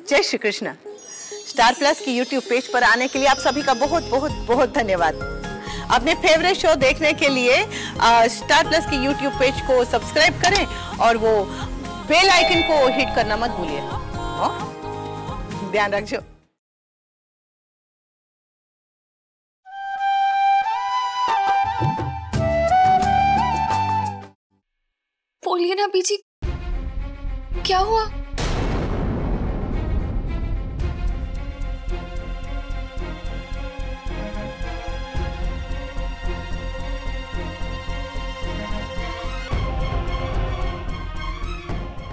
जय Shri Krishna. Star plus की YouTube page पर आने के लिए आप सभी का बहुत बहुत बहुत धन्यवाद। अपने फेवरेट शो देखने के लिए स्टार प्लस की यूट्यूब पेज को सब्सक्राइब करें और वो बेल आइकन को हिट करना मत भूलिए। ध्यान रखिए। बोलिए ना बीजी, क्या हुआ?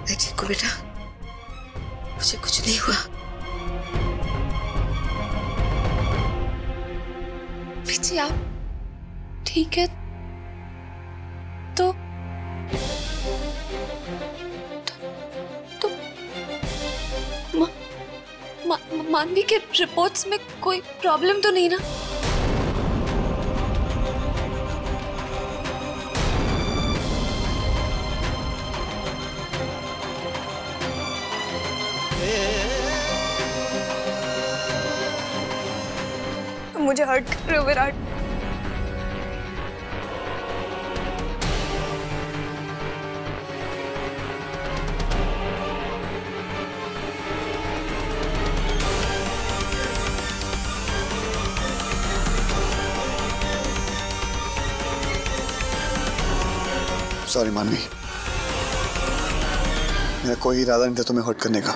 मैं ठीक हूँ बेटा, मुझे कुछ नहीं हुआ। बीजी आप ठीक है? तो मानवी के रिपोर्ट्स में कोई प्रॉब्लम तो नहीं ना? मुझे हर्ट कर रहे हो विराट। सॉरी मानवी, मेरा कोई इरादा नहीं था तुम्हें हर्ट करने का।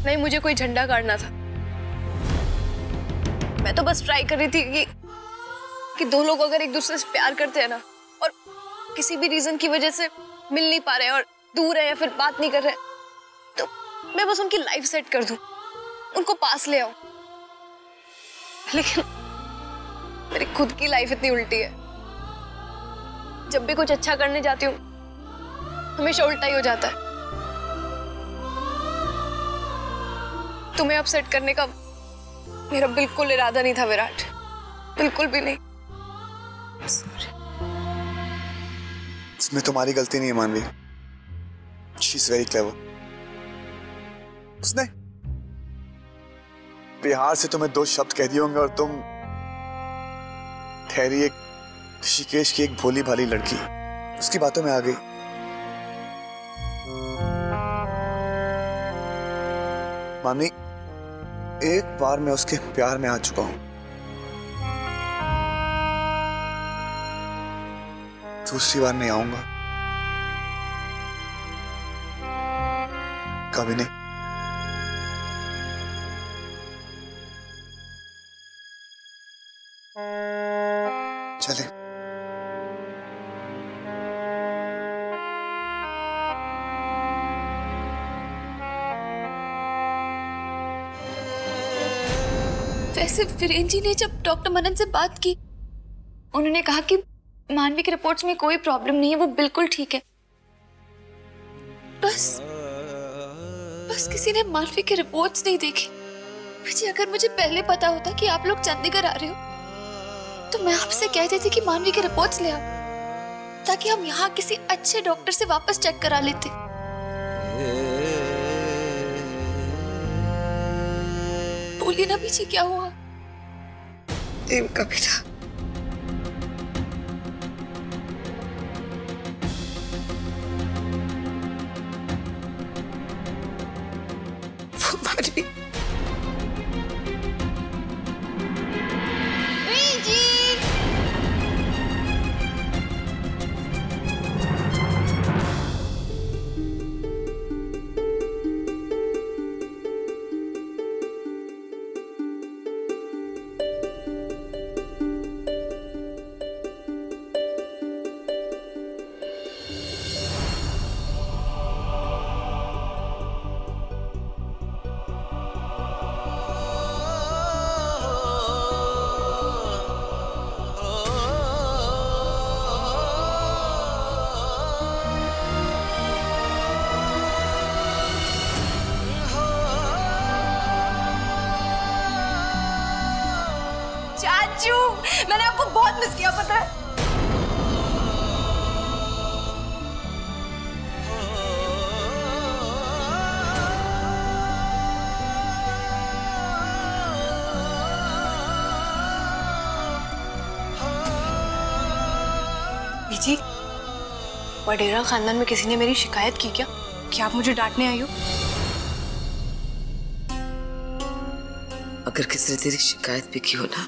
नहीं, मुझे कोई झंडा गाड़ना था। मैं तो बस ट्राई कर रही थी कि दो लोग अगर एक दूसरे से प्यार करते हैं ना और किसी भी रीजन की वजह से मिल नहीं पा रहे हैं और दूर है या फिर बात नहीं कर रहे, तो मैं बस उनकी लाइफ सेट कर दूं, उनको पास ले आऊं। लेकिन मेरी खुद की लाइफ इतनी उल्टी है, जब भी कुछ अच्छा करने जाती हूँ हमेशा उल्टा ही हो जाता है। तुम्हें अपसेट करने का मेरा बिल्कुल इरादा नहीं था विराट, बिल्कुल भी नहीं। इसमें तुम्हारी गलती नहीं है मानवी। She is very clever. उसने बिहार से तुम्हें दो शब्द कह दिए होंगे और तुम ठहरी एक ऋषिकेश की एक भोली भाली लड़की उसकी बातों में आ गई। मानवी, एक बार मैं उसके प्यार में आ चुका हूं, दूसरी बार नहीं आऊंगा, कभी नहीं। चले। वैसे वीरेन जी ने जब डॉक्टर मनन से बात की, उन्होंने कहा कि मानवी के रिपोर्ट्स में कोई प्रॉब्लम नहीं है, वो बिल्कुल ठीक है। बस किसी ने मानवी के रिपोर्ट्स नहीं देखे। मुझे अगर मुझे पहले पता होता कि आप लोग चंडीगढ़ आ रहे हो तो मैं आपसे कह देती कि मानवी के रिपोर्ट्स ले आओ, ताकि हम यहाँ किसी अच्छे डॉक्टर से वापस चेक करा लेते। बोलिए ना पीछे क्या हुआ? देव का बेटा, वो मानवी चाचू, मैंने आपको बहुत मिस किया, पता है। जी, वडेरा खानदान में किसी ने मेरी शिकायत की क्या कि आप मुझे डांटने आई हो? अगर किसी ने तेरी शिकायत भी की हो ना,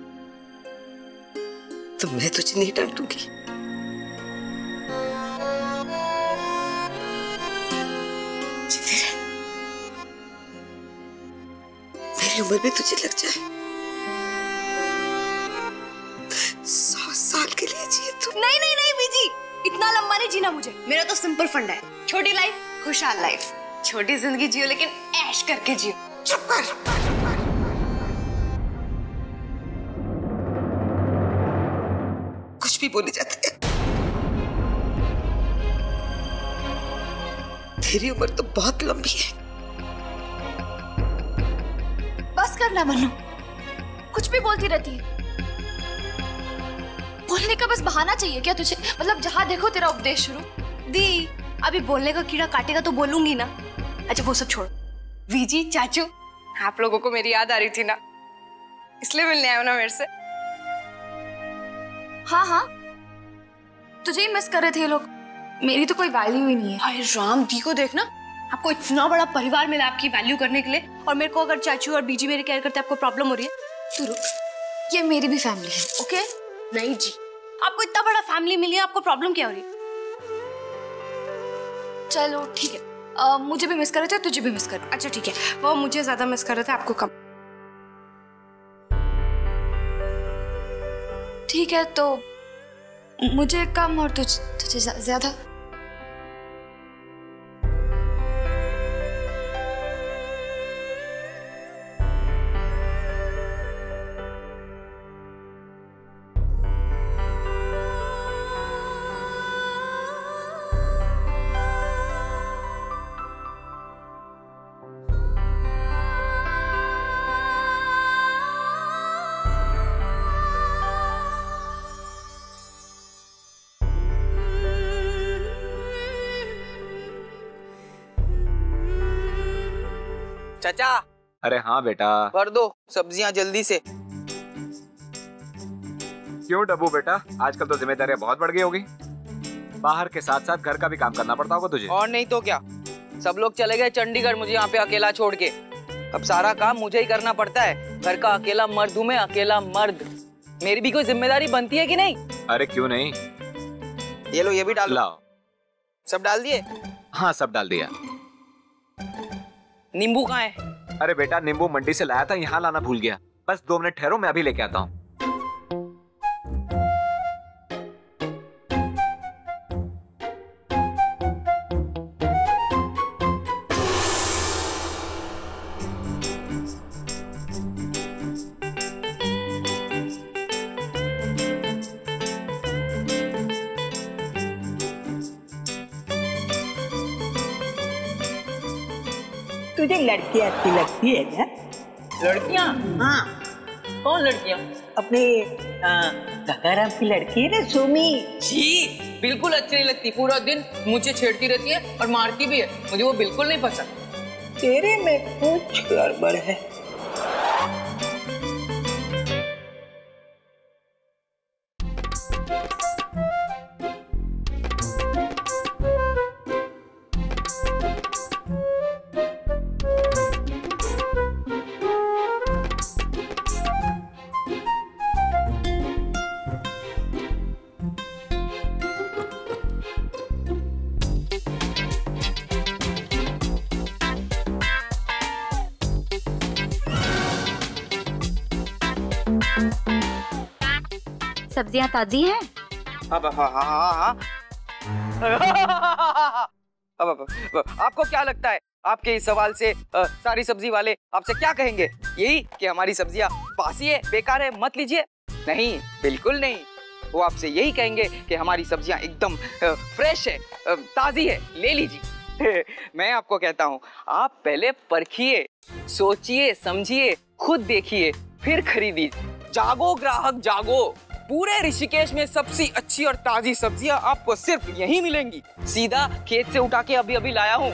तो मैं तुझे नहीं डांटूंगी। मेरी उम्र में तुझे लग जाए 100 साल के लिए जिए तू। नहीं नहीं नहीं बीजी, इतना लंबा नहीं जीना मुझे। मेरा तो सिंपल फंडा है, छोटी लाइफ खुशहाल लाइफ। छोटी जिंदगी जियो लेकिन ऐश करके जियो। चुप कर। कुछ भी बोले जाते हैं। तेरी उम्र तो बहुत लंबी है। बस करना मन्नू, कुछ भी बोलती रहती है। बोलने का बस बहाना चाहिए क्या तुझे? मतलब जहाँ देखो तेरा उपदेश शुरू। दी, अभी बोलने का कीड़ा काटेगा तो बोलूंगी ना। अच्छा वो सब छोड़। वीजी चाचू, आप लोगों को मेरी याद आ रही थी ना, इसलिए मिलने आए हो ना मेरे से। हाँ हाँ, तुझे ही मिस कर रहे थे ये लोग। मेरी तो कोई वैल्यू ही नहीं है। हाय राम, दी को देखना, आपको इतना बड़ा परिवार मिला आपकी वैल्यू करने के लिए, और मेरे को अगर चाचू और बीजी मेरी केयर करते आपको प्रॉब्लम हो रही है। तू रुक, ये मेरी भी फैमिली है, ओके? नहीं जी, आपको इतना बड़ा फैमिली मिली है, आपको प्रॉब्लम क्या हो रही है? चलो ठीक है, मुझे भी मिस कर रहे थे, तुझे भी मिस कर। अच्छा ठीक है, वो मुझे ज्यादा मिस कर रहे थे, आपको कम। ठीक है, तो मुझे कम और तुझे ज्यादा। चाचा। अरे हाँ बेटा। भर दो सब्जियां जल्दी से। क्यों डब्बू बेटा, आजकल तो जिम्मेदारियां बहुत बढ़ गई होगी। बाहर के साथ साथ घर का भी काम करना पड़ता होगा तुझे। और नहीं तो क्या, सब लोग चले गए चंडीगढ़ मुझे यहाँ पे अकेला छोड़ के। अब सारा काम मुझे ही करना पड़ता है। घर का अकेला मर्द हूँ मैं, अकेला मर्द। मेरी भी कोई जिम्मेदारी बनती है कि नहीं? अरे क्यों नहीं। ये लो, ये भी डाल लाओ। सब डाल दिए? हाँ सब डाल दिया। नींबू कहाँ है? अरे बेटा नींबू मंडी से लाया था, यहाँ लाना भूल गया। बस 2 मिनट ठहरो, मैं अभी लेके आता हूँ। तुझे लड़की अच्छी लगती है क्या? लड़कियाँ? हाँ। कौन लड़कियाँ? अपने काकाराम की लड़की है ना, सुमी। जी बिल्कुल अच्छी नहीं लगती, पूरा दिन मुझे छेड़ती रहती है और मारती भी है, मुझे वो बिल्कुल नहीं पसंद। तेरे में कुछ गड़बड़ है। सब्जियां ताजी हैं? अब आपको क्या लगता है, आपके इस सवाल से सारी सब्जी वाले आपसे क्या कहेंगे? यही कि हमारी सब्जियां बासी है, बेकार है, मत लीजिए? नहीं, बिल्कुल नहीं। वो आपसे यही कहेंगे कि हमारी सब्जियां एकदम फ्रेश है, ताजी है, ले लीजिए। मैं आपको कहता हूँ, आप पहले परखिए, सोचिए, समझिए, खुद देखिए, फिर खरीदिए। जागो ग्राहक जागो, पूरे ऋषिकेश में सबसे अच्छी और ताजी सब्जियां आपको सिर्फ यहीं मिलेंगी। सीधा खेत से उठा के अभी अभी लाया हूँ।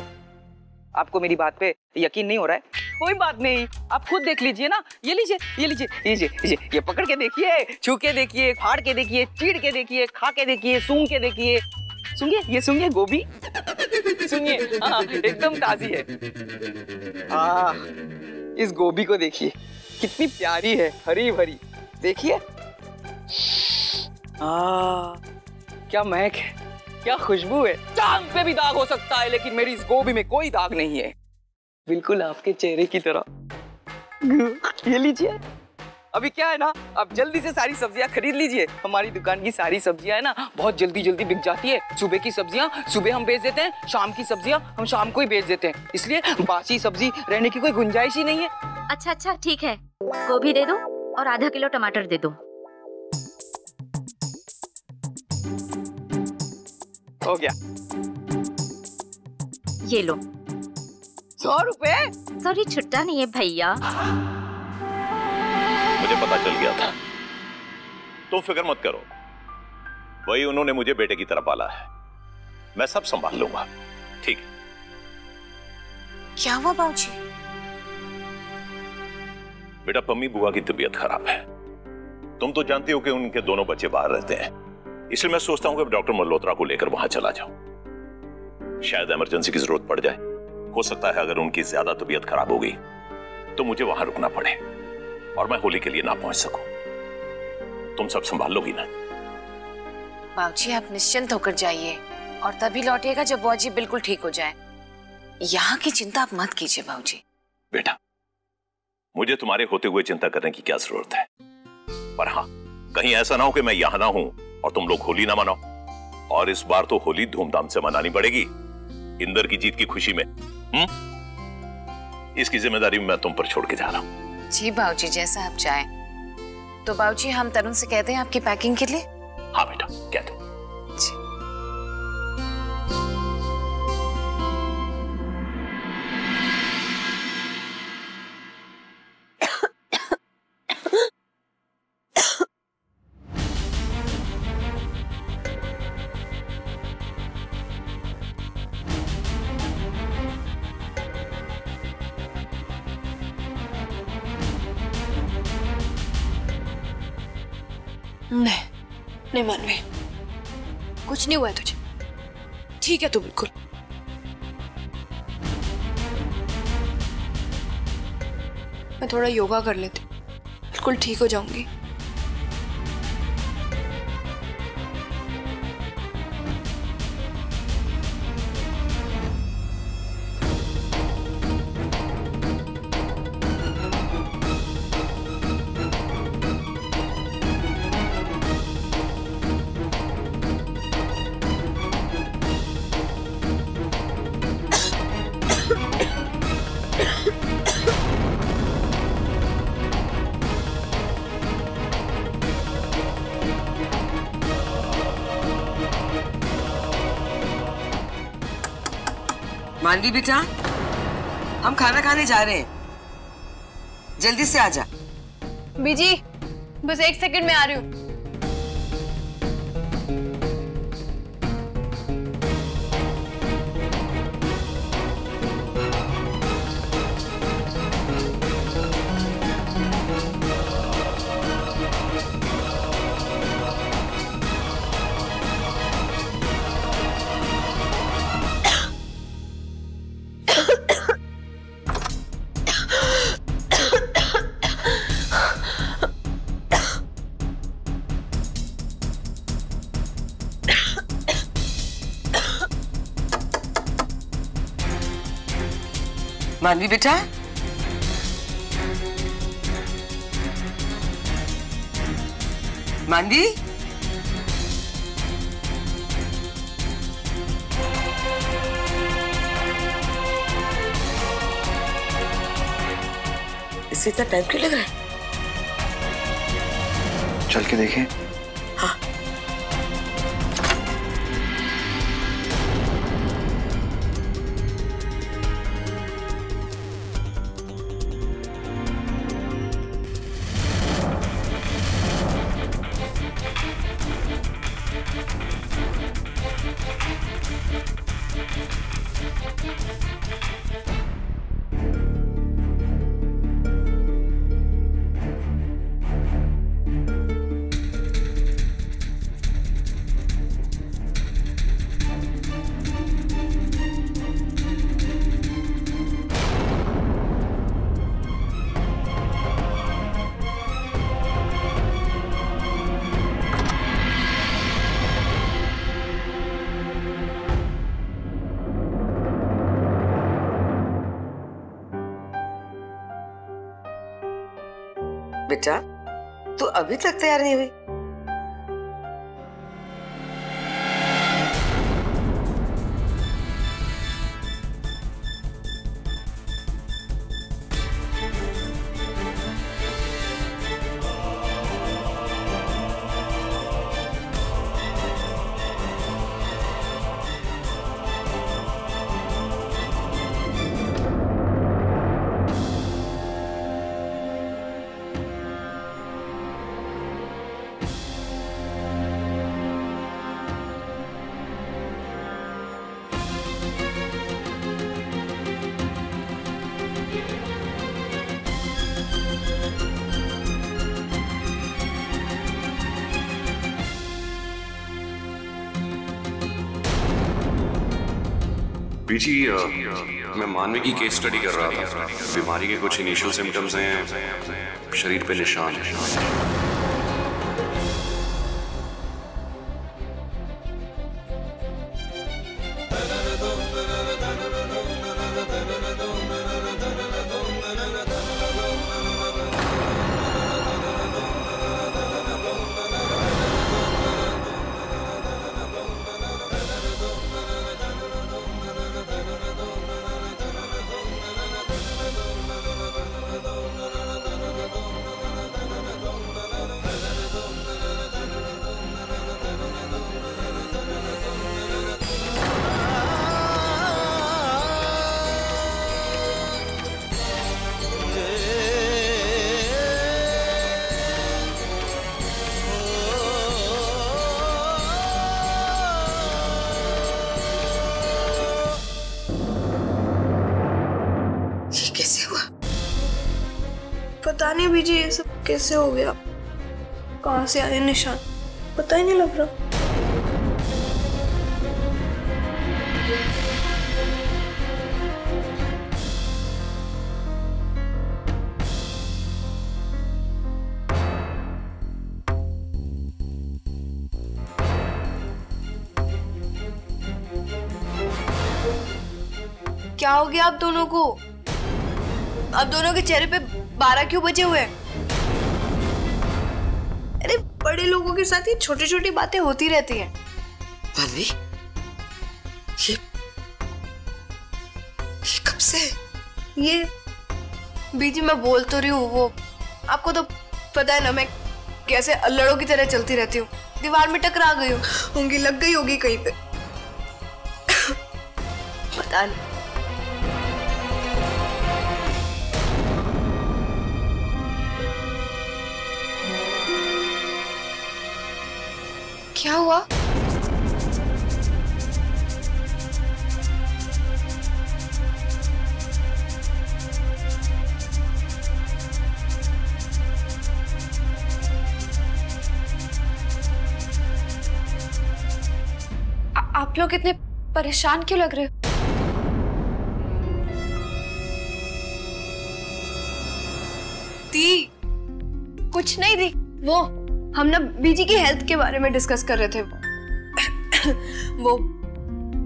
आपको मेरी बात पे यकीन नहीं हो रहा है? कोई बात नहीं, आप खुद देख लीजिए ना। ये लीजिए, ये लीजिए, लीजिए, लीजिए, ये पकड़ के देखिए, छू के देखिए, फाड़ के देखिए, चीड़ के देखिए, खा के देखिए, सूंघ के देखिए। सूंघिए, ये सूंघिए गोभी, सुनिए, हाँ एकदम ताजी है। इस गोभी को देखिए, कितनी प्यारी है, हरी भरी। देखिए, क्या महक है, क्या खुशबू है। चांद पे भी दाग हो सकता है, लेकिन मेरी इस गोभी में कोई दाग नहीं है, बिल्कुल आपके चेहरे की तरह। ये लीजिए। अभी क्या है ना, आप जल्दी से सारी सब्जियां खरीद लीजिए। हमारी दुकान की सारी सब्जियां है ना बहुत जल्दी जल्दी बिक जाती है। सुबह की सब्जियां सुबह हम बेच देते हैं, शाम की सब्जियां हम शाम को ही बेच देते हैं, इसलिए बासी सब्जी रहने की कोई गुंजाइश ही नहीं है। अच्छा अच्छा ठीक है, गोभी दे दो और आधा किलो टमाटर दे दो। हो गया। ये लो। 100 रुपए? सॉरी छुट्टा नहीं है भैया। मुझे पता चल गया था, तुम फिक्र मत करो, वही उन्होंने मुझे बेटे की तरह पाला है, मैं सब संभाल लूंगा। ठीक है। क्या हुआ बाबूजी? बेटा पम्मी बुआ की तबीयत खराब है, तुम तो जानती हो कि उनके दोनों बच्चे बाहर रहते हैं, इसलिए मैं सोचता हूं कि डॉक्टर मल्होत्रा को लेकर वहां चला जाऊं। शायद इमरजेंसी की जरूरत पड़ जाए, हो सकता है अगर उनकी ज्यादा तबीयत खराब हो गई तो मुझे वहां रुकना पड़े और मैं होली के लिए ना पहुंच सकूं। तुम सब संभाल लोगी ना? बाबूजी आप निश्चिंत होकर जाइए और तभी लौटिएगा जब बुआ जी बिल्कुल ठीक हो जाए। यहाँ की चिंता आप मत कीजिए बाबूजी। बेटा मुझे तुम्हारे होते हुए चिंता करने की क्या जरूरत है, पर हाँ कहीं ऐसा ना हो कि मैं यहां ना हूं और तुम लोग होली ना मनाओ। और इस बार तो होली धूमधाम से मनानी पड़ेगी, इंदर की जीत की खुशी में। इसकी जिम्मेदारी मैं तुम पर छोड़ के जा रहा हूं। जी बाबूजी जैसा आप चाहें। तो बाबूजी हम तरुण से कहते हैं आपकी पैकिंग के लिए। हाँ बेटा कह दो। नहीं मानवी, कुछ नहीं हुआ है तुझे, ठीक है तू बिल्कुल। मैं थोड़ा योगा कर लेती, बिल्कुल ठीक हो जाऊंगी। मानवी बेटा, हम खाना खाने जा रहे हैं, जल्दी से आजा। बीजी बस 1 सेकंड में आ रही हूँ। मानवी बेटा, मानवी इससे इतना टाइम क्यों लग रहा है? चल के देखें। हाँ बेटा, तू अभी तक तैयार नहीं हुई? बीजी, मैं मानवी की केस स्टडी कर रहा था। बीमारी के कुछ इनिशियल सिम्टम्स हैं, शरीर पे निशान है। पता नहीं बीजी ये सब कैसे हो गया, कहाँ से आए निशान, पता ही नहीं लग रहा। क्या हो गया आप दोनों को? आप दोनों के चेहरे पे 12 क्यों बचे हुए हैं? अरे बड़े लोगों के साथ ये छोटी छोटी बातें होती रहती हैं। मानवी, ये कब से? ये बीजी मैं बोल तो रही हूँ, वो आपको तो पता है ना, मैं कैसे अल्लड़ों की तरह चलती रहती हूँ। दीवार में टकरा गई होंगी, लग गई होगी कहीं पे, पता नहीं। क्या हुआ? आप लोग इतने परेशान क्यों लग रहे हो? दी, कुछ नहीं दी, वो हम ना बीजी की हेल्थ के बारे में डिस्कस कर रहे थे। वो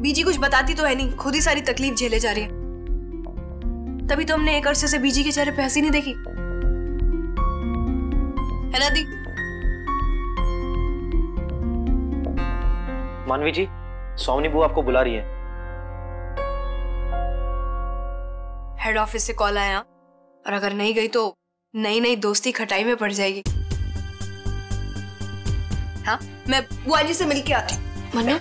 बीजी कुछ बताती तो है नहीं, खुद ही सारी तकलीफ झेले जा रही है। तभी तो हमने एक अरसे से बीजी के चेहरे पे हंसी नहीं देखी, है ना दी? मानवी जी, सोमनी बुआ आपको बुला रही है। हेड ऑफिस से कॉल आया, और अगर नहीं गई तो नई नई दोस्ती खटाई में पड़ जाएगी। हाँ, मैं बुआ जी से मिलके आती हूँ। मनु,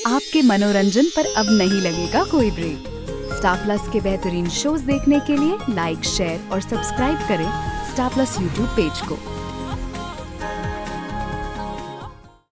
आपके मनोरंजन पर अब नहीं लगेगा कोई ब्रेक। स्टार प्लस के बेहतरीन शोज देखने के लिए लाइक, शेयर और सब्सक्राइब करें स्टार प्लस यूट्यूब पेज को।